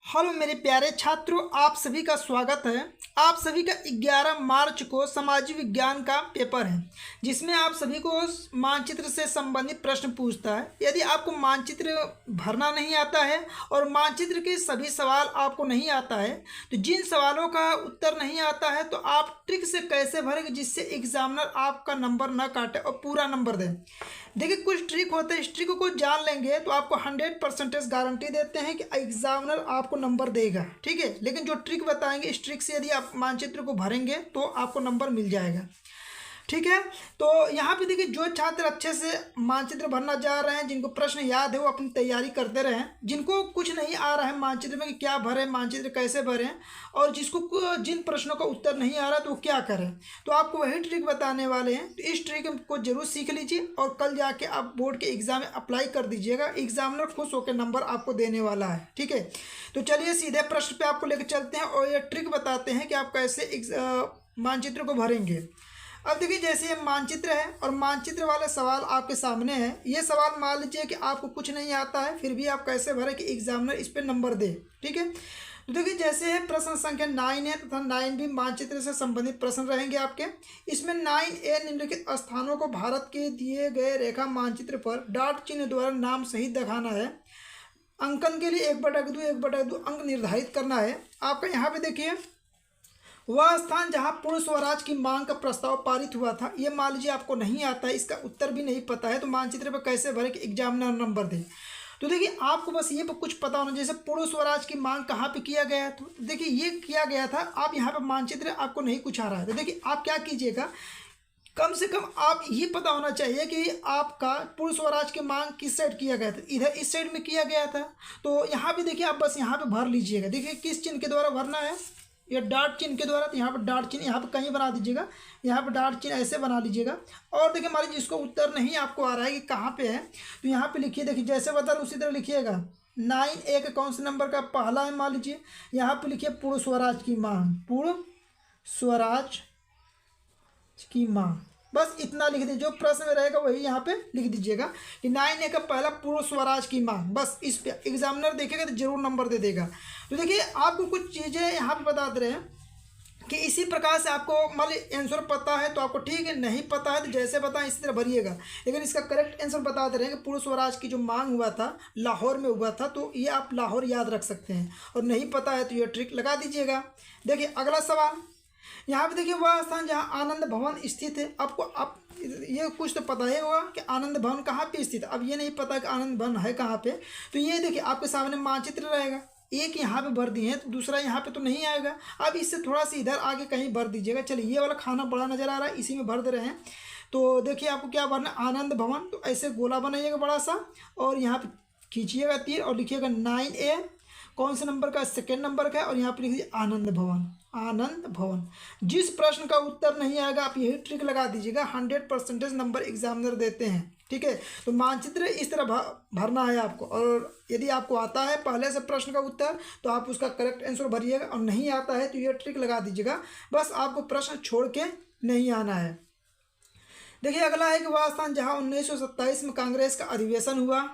Hello मेरे प्यारे छात्रों, आप सभी का स्वागत है। आप सभी का 11 मार्च को सामाजिक विज्ञान का पेपर है, जिसमें आप सभी को मानचित्र से संबंधित प्रश्न पूछता है। यदि आपको मानचित्र भरना नहीं आता है और मानचित्र के सभी सवाल आपको नहीं आता है, तो जिन सवालों का उत्तर नहीं आता है तो आप ट्रिक से कैसे भरेंगे जिससे एग्जामिनर आपका नंबर ना काटे और पूरा नंबर दे। देखिए, कुछ ट्रिक होते हैं, इस ट्रिक को जान लेंगे तो आपको 100% गारंटी देते हैं कि एग्जामिनर आपको नंबर देगा। ठीक है, लेकिन जो ट्रिक बताएंगे, इस ट्रिक से यदि आप मानचित्र को भरेंगे तो आपको नंबर मिल जाएगा। ठीक है, तो यहाँ पे देखिए, जो छात्र अच्छे से मानचित्र भरना जा रहे हैं, जिनको प्रश्न याद है, वो अपनी तैयारी करते रहें। जिनको कुछ नहीं आ रहा है मानचित्र में कि क्या भरें, मानचित्र कैसे भरें, और जिसको जिन प्रश्नों का उत्तर नहीं आ रहा तो वो क्या करें, तो आपको वही ट्रिक बताने वाले हैं। तो इस ट्रिक को जरूर सीख लीजिए और कल जाके आप बोर्ड के एग्जाम में अप्लाई कर दीजिएगा। एग्जामिनर खुश होकर नंबर आपको देने वाला है। ठीक है, तो चलिए सीधे प्रश्न पे आपको लेकर चलते हैं और ये ट्रिक बताते हैं कि आप कैसे मानचित्र को भरेंगे। अब देखिए, जैसे ये मानचित्र है और मानचित्र वाले सवाल आपके सामने है। ये सवाल मान लीजिए कि आपको कुछ नहीं आता है, फिर भी आप कैसे भरें कि एग्जामिनर इस पर नंबर दे। ठीक है, तो देखिए, जैसे है प्रश्न संख्या 9 है तथा 9 भी मानचित्र से संबंधित प्रश्न रहेंगे आपके। इसमें 9A निम्नलिखित स्थानों को भारत के दिए गए रेखा मानचित्र पर डॉट चिन्ह द्वारा नाम सहित दिखाना है। अंकन के लिए 1/2 अंक निर्धारित करना है आपका। यहाँ पे देखिए, वह स्थान जहां पूर्ण स्वराज की मांग का प्रस्ताव पारित हुआ था, ये मान लीजिए आपको नहीं आता है, इसका उत्तर भी नहीं पता है, तो मानचित्र पर कैसे भरे कि एग्जामिनर नंबर दे। तो देखिए, आपको बस ये कुछ पता होना, जैसे पूर्ण स्वराज की मांग कहाँ पे किया गया है। तो देखिए, ये किया गया था। आप यहाँ पे मानचित्र आपको नहीं कुछ आ रहा है, तो देखिए आप क्या कीजिएगा, कम से कम आप ये पता होना चाहिए कि आपका पूर्ण स्वराज की मांग किस साइड किया गया था। इधर इस साइड में किया गया था, तो यहाँ पे देखिए आप बस यहाँ पे भर लीजिएगा। देखिए किस चिन्ह के द्वारा भरना है, या डॉट चिन्ह के द्वारा। तो यहाँ पर डॉट चिन्ह यहाँ पर कहीं बना दीजिएगा, यहाँ पर डॉट चिन्ह ऐसे बना लीजिएगा। और देखिए, मान लीजिए जिसको उत्तर नहीं आपको आ रहा है कि कहाँ पे है, तो यहाँ पे लिखिए। देखिए जैसे बता रहा उसी तरह लिखिएगा। 9A का कौन से नंबर का पहला है, मान लीजिए यहाँ पे लिखिए पूर्ण स्वराज की मांग, पूर्ण स्वराज की मांग। बस इतना लिख दीजिए, जो प्रश्न में रहेगा वही यहाँ पे लिख दीजिएगा कि 9A का पहला पूर्ण स्वराज की मांग। बस इस पे एग्जामिनर देखेगा तो जरूर नंबर दे देगा। तो देखिए, आपको कुछ चीज़ें यहाँ पे बता दे रहे हैं कि इसी प्रकार से आपको मान लीजिए आंसर पता है तो आपको ठीक है, नहीं पता है तो जैसे बताएं इसी तरह भरिएगा। लेकिन इसका करेक्ट आंसर बता दे रहे हैं कि पूर्ण स्वराज की जो मांग हुआ था लाहौर में हुआ था, तो ये आप लाहौर याद रख सकते हैं। और नहीं पता है तो ये ट्रिक लगा दीजिएगा। देखिए अगला सवाल, यहाँ पे देखिए, वह स्थान जहाँ आनंद भवन स्थित है। आपको आप ये कुछ तो पता ही होगा कि आनंद भवन कहाँ पे स्थित है। अब ये नहीं पता कि आनंद भवन है कहाँ पे, तो ये देखिए आपके सामने मानचित्र रहेगा। एक यहाँ पे भर दिए हैं तो दूसरा यहाँ पे तो नहीं आएगा। अब इससे थोड़ा सा इधर आगे कहीं भर दीजिएगा। चलिए, ये वाला खाना बड़ा नज़र आ रहा है, इसी में भर दे रहे हैं। तो देखिए आपको क्या भरना, आनंद भवन। तो ऐसे गोला बनाइएगा बड़ा सा और यहाँ पे खींचिएगा तीर और लिखिएगा 9A कौन से नंबर का, सेकेंड नंबर का है, और यहाँ पे लिख दीजिए आनंद भवन। आनंद भवन। जिस प्रश्न का उत्तर नहीं आएगा आप यही ट्रिक लगा दीजिएगा, 100% नंबर एग्जामिनर देते हैं। ठीक है, तो मानचित्र इस तरह भरना है आपको। और यदि आपको आता है पहले से प्रश्न का उत्तर तो आप उसका करेक्ट आंसर भरिएगा, और नहीं आता है तो ये ट्रिक लगा दीजिएगा। बस आपको प्रश्न छोड़ के नहीं आना है। देखिए अगला है कि वह स्थान जहाँ 1927 में कांग्रेस का अधिवेशन हुआ।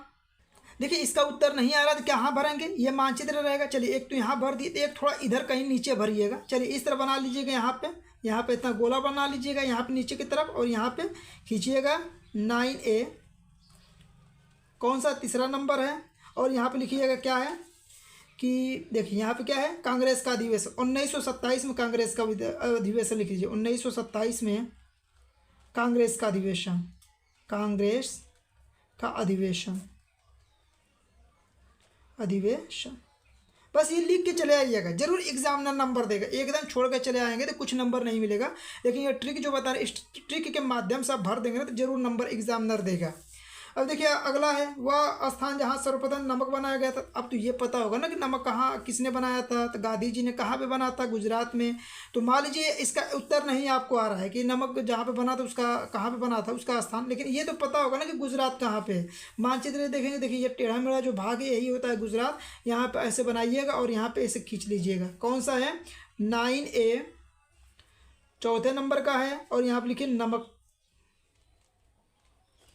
देखिए, इसका उत्तर नहीं आ रहा तो कहाँ भरेंगे, ये मानचित्र रहेगा। चलिए, एक तो यहाँ भर दिए, तो एक थोड़ा इधर कहीं नीचे भरिएगा। चलिए इस तरह बना लीजिएगा, यहाँ पे इतना गोला बना लीजिएगा, यहाँ पे नीचे की तरफ, और यहाँ पे खींचिएगा 9A कौन सा, तीसरा नंबर है। और यहाँ पे लिखिएगा क्या है कि देखिए यहाँ पे क्या है, कांग्रेस का अधिवेशन 1927 में कांग्रेस का अधिवेशन लिख लीजिए। 1927 में कांग्रेस का अधिवेशन, कांग्रेस का अधिवेशन। बस ये लिख के चले आइएगा, जरूर एग्जामिनर नंबर देगा। एकदम छोड़ के चले आएंगे तो कुछ नंबर नहीं मिलेगा। लेकिन ये ट्रिक जो बता रहे, इस ट्रिक के माध्यम से आप भर देंगे ना तो जरूर नंबर एग्जामिनर देगा। अब देखिए अगला है, वह स्थान जहाँ सर्वप्रथम नमक बनाया गया था। अब तो ये पता होगा ना कि नमक कहाँ किसने बनाया था, तो गांधी जी ने। कहाँ पे बना था, गुजरात में। तो मान लीजिए इसका उत्तर नहीं आपको आ रहा है कि नमक जहाँ पे बना था उसका कहाँ पे बना था उसका स्थान, लेकिन ये तो पता होगा ना कि गुजरात कहाँ पे है। मानचित्र देखेंगे, देखिए ये टेढ़ा मेढ़ा जो भाग है यही होता है गुजरात। यहाँ पे ऐसे बनाइएगा और यहाँ पे ऐसे खींच लीजिएगा। कौन सा है, 9A चौथे नंबर का है, और यहाँ पे लिखिए नमक,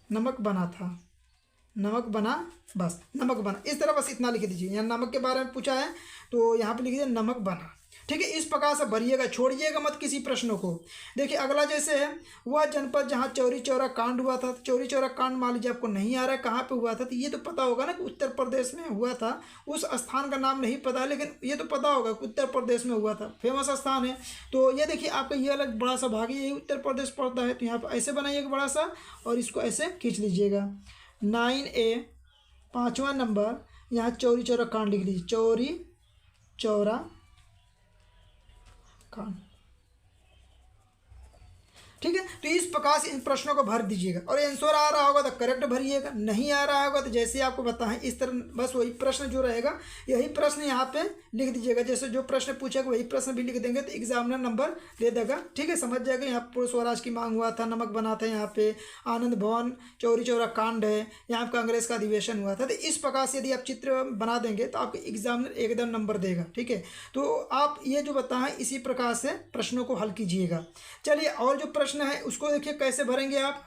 नमक बना था, नमक बना, बस नमक बना। इस तरह बस इतना लिख दीजिए। यहाँ नमक के बारे में पूछा है तो यहाँ पे लिख दीजिए नमक बना। ठीक है, इस प्रकार से भरिएगा, छोड़िएगा मत किसी प्रश्नों को। देखिए अगला जैसे है, वह जनपद जहाँ चौरी चौरा कांड हुआ था। चौरी चौरा कांड मान लीजिए आपको नहीं आ रहा है कहाँ पे हुआ था, तो ये तो पता होगा ना कि उत्तर प्रदेश में हुआ था। उस स्थान का नाम नहीं पता है, लेकिन ये तो पता होगा कि उत्तर प्रदेश में हुआ था, फेमस स्थान है। तो ये देखिए आपका ये अलग बड़ा सा भाग है, ये उत्तर प्रदेश पड़ता है। तो यहाँ पर ऐसे बनाइएगा बड़ा सा और इसको ऐसे खींच लीजिएगा। 9A 5वां नंबर, यहाँ चौरी चौरा कांड लिख लीजिए, चौरी चौरा कांड। ठीक है, तो इस प्रकार से इन प्रश्नों को भर दीजिएगा और आंसर आ रहा होगा तो करेक्ट भरिएगा, नहीं आ रहा होगा तो जैसे ही आपको बताएं इस तरह बस वही प्रश्न जो रहेगा यही प्रश्न यहाँ पे लिख दीजिएगा। जैसे जो प्रश्न पूछेगा वही प्रश्न भी लिख देंगे तो एग्जामिनर नंबर दे देगा। ठीक है, समझ जाएगा। यहाँ पूर्ण स्वराज की मांग हुआ था, नमक बना था, यहाँ पे आनंद भवन चौरी चौरा कांड है, यहाँ पे कांग्रेस का अधिवेशन हुआ था। तो इस प्रकार से यदि आप चित्र बना देंगे तो आपको एग्जामिनर एकदम नंबर देगा। ठीक है, तो आप ये जो बताएं इसी प्रकार से प्रश्नों को हल कीजिएगा। चलिए और जो प्रश्न है उसको देखिए कैसे भरेंगे आप।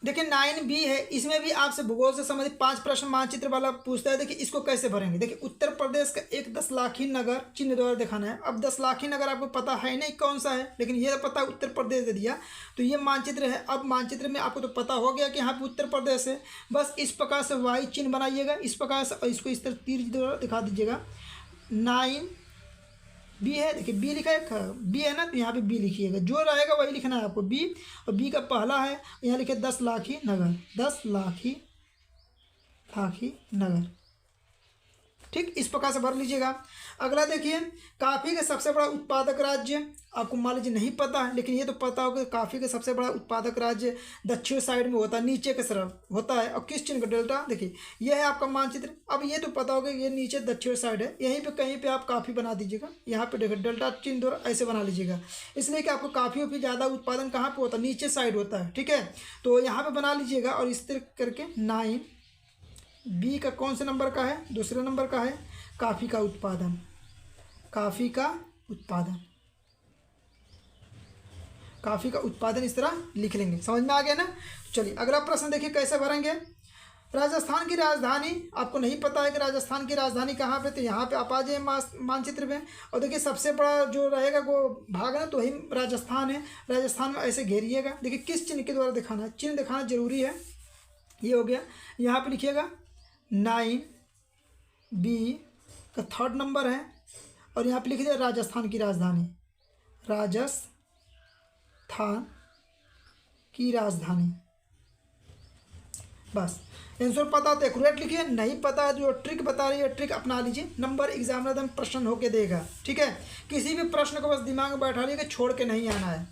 देखिए 9B है, इसमें भी आपसे भूगोल से संबंधित 5 प्रश्न मानचित्र वाला पूछता है। देखिए इसको कैसे भरेंगे। देखिए उत्तर प्रदेश का एक 10 लाखी नगर चिन्ह द्वारा दिखाना है। अब 10 लाखी नगर आपको पता है नहीं कौन सा है, लेकिन ये तो पता है उत्तर प्रदेश दे दिया, तो ये मानचित्र है। अब मानचित्र में आपको तो पता हो गया कि यहाँ पे उत्तर प्रदेश है। बस इस प्रकार से वाई चिन्ह बनाइएगा इस प्रकार से और इसको इस तरह तीर द्वारा दिखा दीजिएगा। 9B है, देखिए बी लिखा है, बी है ना, तो यहाँ पे बी लिखिएगा, जो रहेगा वही लिखना है आपको बी। और बी का पहला है, यहाँ लिखे 10 लाखी नगर, 10 लाखी नगर। ठीक, इस प्रकार से भर लीजिएगा। अगला देखिए काफ़ी का सबसे बड़ा उत्पादक राज्य, आपको मान लीजिए नहीं पता है, लेकिन ये तो पता होगा काफ़ी का सबसे बड़ा उत्पादक राज्य दक्षिण साइड में होता है, नीचे के तरफ होता है। और किस चिन्ह का डेल्टा, देखिए यह है आपका मानचित्र। अब ये तो पता होगा ये नीचे दक्षिण साइड है, यहीं पे कहीं पे आप काफ़ी बना दीजिएगा। यहाँ पे देखिए डेल्टा चिन्ह द्वारा ऐसे बना लीजिएगा, इसलिए कि आपको काफ़ी भी ज़्यादा उत्पादन कहाँ पर होता है, नीचे साइड होता है। ठीक है, तो यहाँ पर बना लीजिएगा और इस तरह करके 9B का कौन से नंबर का है, दूसरे नंबर का है, काफ़ी का उत्पादन, काफ़ी का उत्पादन, काफ़ी का उत्पादन इस तरह लिख लेंगे। समझ में आ गया ना। चलिए अगला प्रश्न देखिए कैसे भरेंगे। राजस्थान की राजधानी, आपको नहीं पता है कि राजस्थान की राजधानी कहाँ पे, तो यहाँ पे आप आ जाइए मानचित्र में और देखिए सबसे बड़ा जो रहेगा वो भाग है ना, तो वही राजस्थान है। राजस्थान में ऐसे घेरिएगा। देखिए किस चिन्ह के द्वारा दिखाना है, चिन्ह दिखाना जरूरी है। ये हो गया, यहाँ पे लिखिएगा 9B का 3rd नंबर है और यहाँ पे लिख दिया राजस्थान की राजधानी, राजस्थान की राजधानी। बस आंसर पता तो एक्यूरेट लिखिए, नहीं पता है जो ट्रिक बता रही है ट्रिक अपना लीजिए, नंबर एग्जामिनर एकदम प्रश्न होके देगा। ठीक है, किसी भी प्रश्न को बस दिमाग में बैठा लीजिए, छोड़ के नहीं आना है।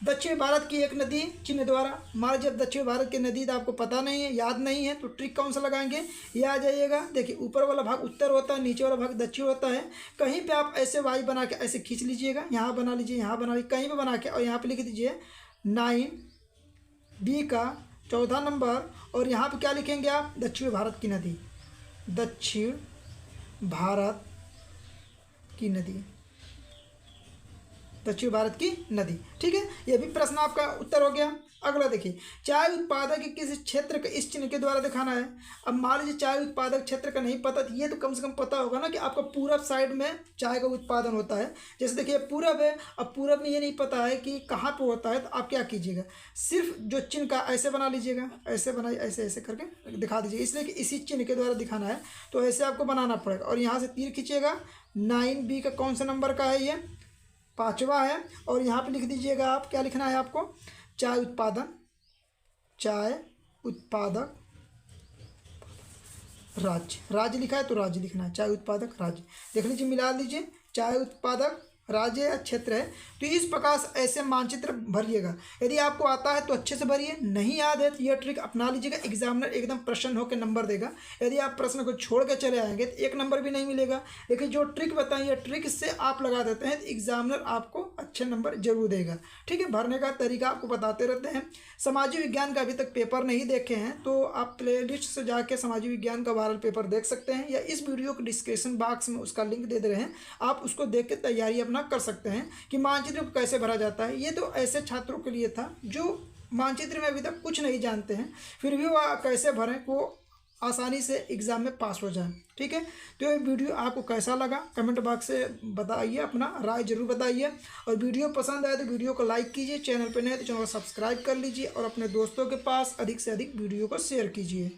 दक्षिण भारत की एक नदी चिन्ह द्वारा, मान जब दक्षिण भारत की नदी तो आपको पता नहीं है, याद नहीं है, तो ट्रिक कौन सा लगाएंगे, ये आ जाइएगा। देखिए ऊपर वाला भाग उत्तर होता है, नीचे वाला भाग दक्षिण होता है। कहीं पे आप ऐसे वाई बना के ऐसे खींच लीजिएगा, यहाँ बना लीजिए, यहाँ बना लीजिए, कहीं पे बना के और यहाँ पे लिख दीजिए 9B का 14 नंबर और यहाँ पे क्या लिखेंगे आप, दक्षिण भारत की नदी, दक्षिण भारत की नदी, दक्षिण भारत की नदी। ठीक है, ये भी प्रश्न आपका उत्तर हो गया। अगला देखिए चाय उत्पादक किस क्षेत्र का इस चिन्ह के द्वारा दिखाना है। अब मान लीजिए चाय उत्पादक क्षेत्र का नहीं पता, तो ये तो कम से कम पता होगा ना कि आपका पूरब साइड में चाय का उत्पादन होता है। जैसे देखिए पूरब है, अब पूरब में ये नहीं पता है कि कहाँ पे होता है, तो आप क्या कीजिएगा, सिर्फ जो चिन्ह का ऐसे बना लीजिएगा, ऐसे बनाइए, ऐसे ऐसे करके दिखा दीजिए, इसलिए कि इसी चिन्ह के द्वारा दिखाना है तो ऐसे आपको बनाना पड़ेगा। और यहाँ से तीर खींचिएगा। 9B का कौन सा नंबर का है, ये 5वां है और यहाँ पे लिख दीजिएगा आप क्या लिखना है आपको, चाय उत्पादन, चाय उत्पादक राज्य, राज्य लिखा है तो राज्य लिखना है, चाय उत्पादक राज्य। देख लीजिए मिला लीजिए, चाय उत्पादक राज्य या क्षेत्र है। तो इस प्रकार से ऐसे मानचित्र भरिएगा। यदि आपको आता है तो अच्छे से भरिए, नहीं याद है तो यह ट्रिक अपना लीजिएगा, एग्जामिनर एकदम प्रसन्न होकर नंबर देगा। यदि आप प्रश्न को छोड़ के चले आएंगे तो 1 नंबर भी नहीं मिलेगा। लेकिन जो ट्रिक बताइए ये ट्रिक से आप लगा देते हैं तो एग्जामिनर आपको अच्छे नंबर जरूर देगा। ठीक है, भरने का तरीका आपको बताते रहते हैं। सामाजिक विज्ञान का अभी तक पेपर नहीं देखे हैं तो आप प्ले लिस्ट से जाके सामाजिक विज्ञान का वायरल पेपर देख सकते हैं, या इस वीडियो के डिस्क्रिप्शन बॉक्स में उसका लिंक दे रहे हैं, आप उसको देख के तैयारी अपना कर सकते हैं कि मानचित्र को कैसे भरा जाता है। ये तो ऐसे छात्रों के लिए था जो मानचित्र में अभी तक कुछ नहीं जानते हैं, फिर भी वो कैसे भरें वो आसानी से एग्ज़ाम में पास हो जाए। ठीक है, तो ये वीडियो आपको कैसा लगा कमेंट बॉक्स से बताइए, अपना राय जरूर बताइए। और वीडियो पसंद आए तो वीडियो को लाइक कीजिए, चैनल पर नए तो चैनल को सब्सक्राइब कर लीजिए और अपने दोस्तों के पास अधिक से अधिक वीडियो को शेयर कीजिए।